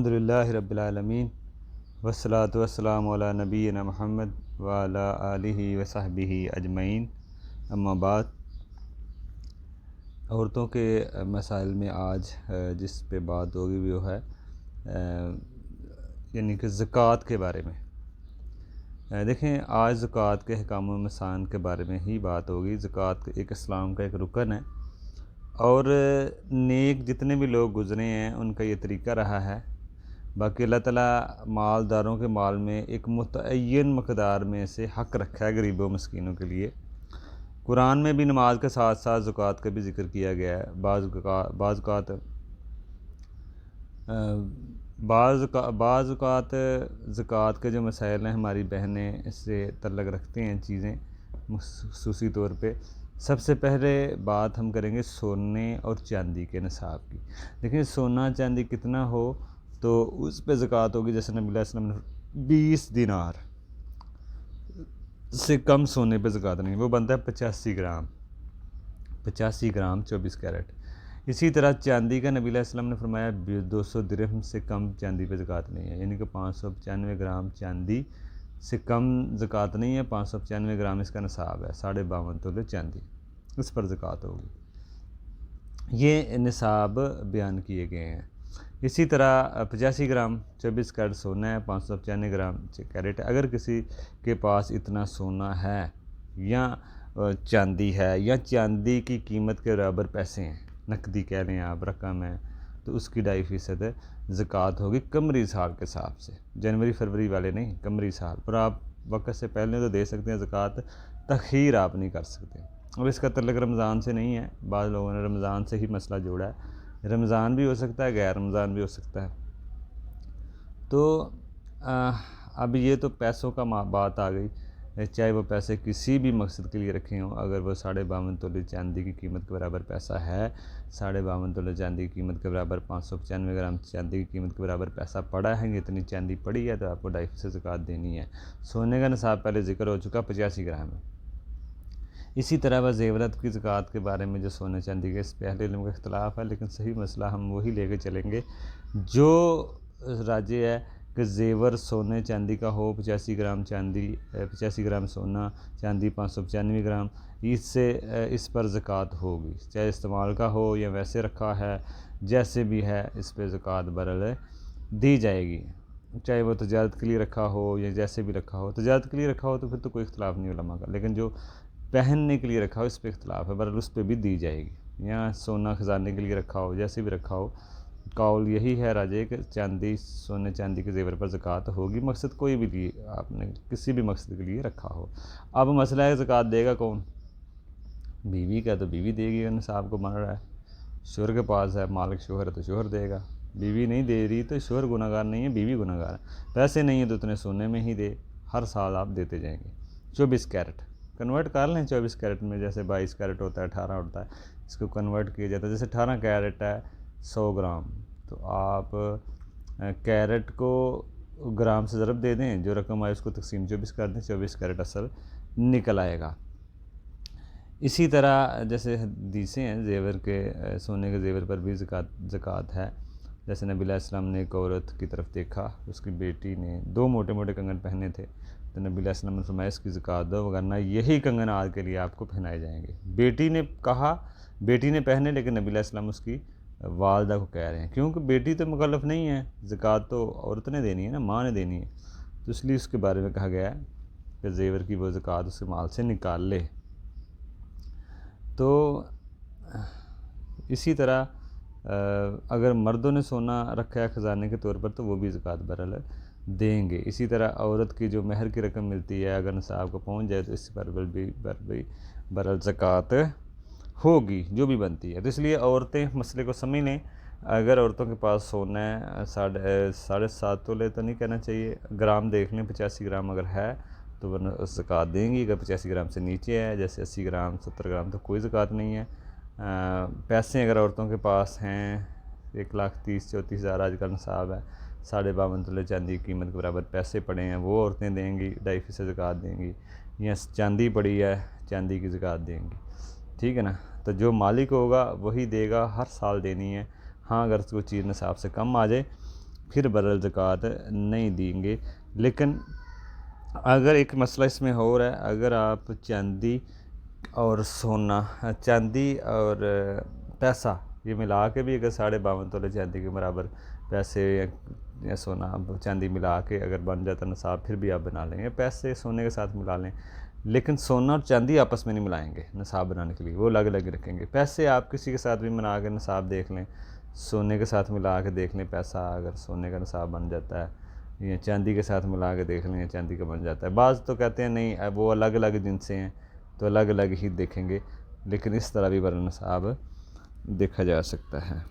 अल्हम्दुलिल्लाहि रब्बिल आलमीन वस्सलातु वस्सलामु अला नबीना मुहम्मद व अला आलिहि व सहबिहि अजमईन। अम्मा बाद, औरतों के मसाइल में आज जिस पे बात होगी वो है यानी कि ज़कात के बारे में। देखें, आज ज़कात के अहकाम व मसान के बारे में ही बात होगी। ज़कात एक इस्लाम का एक रुकन है और नेक जितने भी लोग गुज़रे हैं उनका ये तरीक़ा रहा है। बाकी अल्लाह ताला मालदारों के माल में एक मुतय्यन मक़दार में से हक़ रखा है गरीबों मस्कीनों के लिए। कुरान में भी नमाज के साथ साथ ज़कात का भी ज़िक्र किया गया है। ज़कात के जो मसाइल हैं, हमारी बहनें इससे तल्लक़ रखते हैं चीज़ें ख़ुसूसी तौर पे। सबसे पहले बात हम करेंगे सोने और चांदी के निसाब की। देखिए, सोना चांदी कितना हो तो उस पे ज़कात होगी। जैसे नबी अलैहि सल्लम ने 20 दिनार से कम सोने पे ज़कात नहीं, वो बनता है 85 ग्राम 24 कैरेट। इसी तरह चांदी का नबी अलैहि सल्लम ने फरमाया 200 दिरहम से कम चांदी पे ज़कात नहीं है, यानी कि 595 ग्राम चांदी से कम ज़कात नहीं है। 595 ग्राम इसका निसाब है, 52.5 तोले चांदी, इस पर ज़कात होगी। ये निसाब बयान किए गए हैं। इसी तरह 85 ग्राम 24 कैरेट सोना है, 595 ग्राम कैरेट। अगर किसी के पास इतना सोना है या चांदी है या चांदी की कीमत के बराबर पैसे हैं, नकदी कह लें आप, रकम है, तो उसकी 2.5% ज़कात होगी कमरी साल के हिसाब से। जनवरी फरवरी वाले नहीं, कमरी साल पर। आप वक्त से पहले तो दे सकते हैं ज़कात, तख़ीर आप नहीं कर सकते। और इसका तल्लुक़ रमज़ान से नहीं है। बाद लोगों ने रमज़ान से ही मसला जोड़ा है। रमज़ान भी हो सकता है, गैर रमज़ान भी हो सकता है। तो अब ये तो पैसों का बात आ गई, चाहे वो पैसे किसी भी मकसद के लिए रखे हों। अगर वो 52.5 तोले चांदी की कीमत के बराबर पैसा है, 52.5 तोले चांदी की कीमत के बराबर 595 ग्राम चांदी की कीमत के बराबर पैसा पड़ा है, इतनी चांदी पड़ी है, तो आपको 2.5% ज़कात देनी है। सोने का निसाब पहले ज़िक्र हो चुका, 85 ग्राम है। इसी तरह वह ज़ेवरात की ज़कात के बारे में जो सोने चांदी के, इस पे अहले इल्म का इख्तिलाफ़ है, लेकिन सही मसला हम वही लेके चलेंगे जो राजे है कि ज़ेवर सोने चांदी का हो। 85 ग्राम चांदी, 85 ग्राम सोना, चांदी 595 ग्राम, इससे इस पर ज़कात होगी। चाहे इस्तेमाल का हो या वैसे रखा है, जैसे भी है, इस पर ज़कात बरल दी जाएगी। चाहे वो तजारत के लिए रखा हो या जैसे भी रखा हो। तजारत के लिए रखा हो तो फिर तो कोई इख्तिलाफ़ नहीं उलमा का, लेकिन जो पहनने के लिए रखा हो इस पर इख्तिलाफ़ है, बरल उस पर भी दी जाएगी। या सोना ख़जाने के लिए रखा हो, जैसे भी रखा हो, कौल यही है राजे कि चांदी, सोने चांदी के ज़ेवर पर ज़कात होगी, मकसद कोई भी लिए, आपने किसी भी मकसद के लिए रखा हो। अब मसला है ज़कात देगा कौन? बीवी का तो बीवी देगी, निसाब को बन रहा है। शोहर के पास है, मालिक शोहर है तो शोहर देगा। बीवी नहीं दे रही तो शोहर गुनहगार नहीं है, बीवी गुनहगार है। पैसे नहीं है तो उतने सोने में ही दे, हर साल आप देते जाएंगे। 24 कैरेट कन्वर्ट कर लें 24 कैरेट में, जैसे 22 कैरेट होता है, 18 होता है, इसको कन्वर्ट किया जाता है। जैसे 18 कैरेट है 100 ग्राम, तो आप कैरेट को ग्राम से ज़रब दे दें, जो रकम आए उसको तकसीम 24 कर दें, 24 कैरेट असल निकल आएगा। इसी तरह जैसे हदीसें हैं ज़ेवर के, सोने के ज़ेवर पर भी ज़कात है। जैसे नबी अलैहि सल्लम ने एक औरत की तरफ देखा, उसकी बेटी ने 2 मोटे मोटे कंगन पहने थे, तो नबी अलैहि सल्लम ने फरमाया इसकी ज़कात दो, वरना यही कंगन आज के लिए आपको पहनाए जाएंगे। बेटी ने कहा, बेटी ने पहने, लेकिन नबी अलैहि सल्लम उसकी वालदा को कह रहे हैं, क्योंकि बेटी तो मुकल्लफ़ नहीं है, ज़कात तो औरत ने देनी है ना, माँ ने देनी है। तो इसलिए उसके बारे में कहा गया है कि ज़ेवर की वो ज़कात उसके माल से निकाल ले। तो इसी तरह अगर मर्दों ने सोना रखा है ख़जाने के तौर पर, तो वो भी ज़कात बरल देंगे। इसी तरह औरत की जो महर की रकम मिलती है, अगर निसाब को पहुंच जाए, तो इस पर भी बरल ज़कात होगी, जो भी बनती है। तो इसलिए औरतें मसले को समझ लें। अगर औरतों के पास सोना है 7.5 तोले तो नहीं कहना चाहिए, ग्राम देख लें, 85 ग्राम अगर है तो वरना ज़कात देंगी। अगर 85 ग्राम से नीचे है, जैसे 80 ग्राम 70 ग्राम, तो कोई ज़कात नहीं है। पैसे अगर औरतों के पास हैं 1,30,34,000 आज का निसाब है, 52.5 तोले चांदी की कीमत के बराबर पैसे पड़े हैं, वो औरतें देंगी, 2.5% ज़कात देंगी। या चांदी पड़ी है, चांदी की ज़कात देंगी, ठीक है ना। तो जो मालिक होगा वही देगा, हर साल देनी है। हाँ, अगर कोई चीज़ निसाब से कम आ जाए फिर बदल ज़कात नहीं देंगे। लेकिन अगर एक मसला इसमें हो रहा है, अगर आप चांदी और सोना, चांदी और पैसा ये मिला के भी अगर 52.5 तोले चांदी के बराबर पैसे या सोना चांदी मिला के अगर बन जाता निसाब, फिर भी आप बना लेंगे। पैसे सोने के साथ मिला लें, लेकिन सोना और चांदी आपस में नहीं मिलाएंगे निसाब बनाने के लिए, वो अलग अलग रखेंगे। पैसे आप किसी के साथ भी मिला के निसाब देख लें, सोने के साथ मिला के देख लें, पैसा अगर सोने का निसाब बन जाता है, या चांदी के साथ मिला के देख लें चांदी का बन जाता है। बाज़ तो कहते हैं नहीं वो अलग अलग जिनसे हैं तो अलग अलग ही देखेंगे, लेकिन इस तरह भी बड़ा निसाब देखा जा सकता है।